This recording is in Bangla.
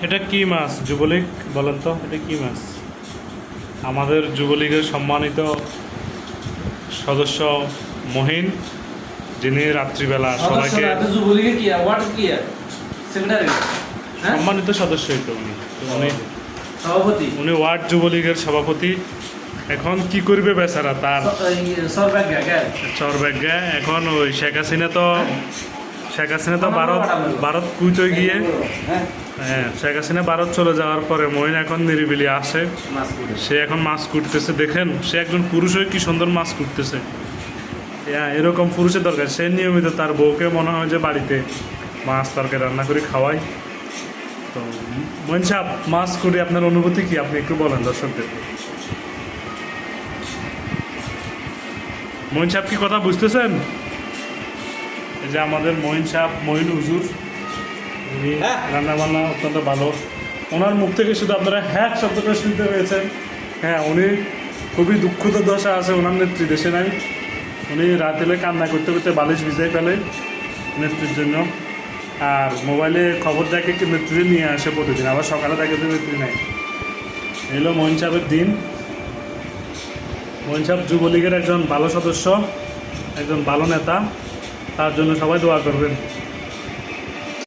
এটা কি মাছ যুবলীগ বলেন তো, এটা কি মাছ? আমাদের যুবলীগের সম্মানিত সদস্য মহিন, যিনি রাত্রিবেলা সবাইকে যুবলীগের কি ওয়ার্ড কি সেক্রেটারি সম্মানিত সদস্যই তো উনি। তো সভাপতি উনি ওয়ার্ড যুবলীগের সভাপতি। এখন কি করবে বেচারা, তার চরব্যাজ্ঞা। এখন ওই শেখ হাসিনা তো ভারত কুইতে গিয়ে, হ্যাঁ শেখ হাসিনা ভারত চলে যাওয়ার পরে মহিন এখন নিরিবিলি আসে, সে এখন মাছ কুটতেছে। দেখেন সে একজন পুরুষ হয়ে কি সুন্দর মাছ কুটতেছে। এরকম পুরুষের দরকার। সে নিয়মিত তার বউকে মনে হয় যে বাড়িতে মাছ তরকারি রান্না করে খাওয়াই। তো মহিন সাহেব, মাছ কুটি আপনার অনুভূতি কি, আপনি একটু বলেন দর্শকদের। মহিন সাহেব কি কথা বুঝতেছেন? এই যে আমাদের মহিন সাহেব, মহিন হুজুর, উনি রান্নাবান্না অত্যন্ত ভালো। ওনার মুখ থেকে শুধু আপনারা হ্যাঁ শব্দটা শুনতে পেয়েছেন। হ্যাঁ, উনি খুবই দুঃখিত দশা আছে, ওনার নেত্রী দেশে নাই। উনি রাত এলে কান্না করতে করতে বালিশ ভিজাই ফেলে নেত্রীর জন্য। আর মোবাইলে খবর দেখে কি নেত্রী নিয়ে আসে প্রতিদিন, আবার সকালে দেখে তো নেত্রী নাই। এলো মহিন সাহেবের দিন। মহিন সাহেব যুবলীগের একজন ভালো সদস্য, একজন ভালো নেতা, তার জন্য সবাই দোয়া করবেন।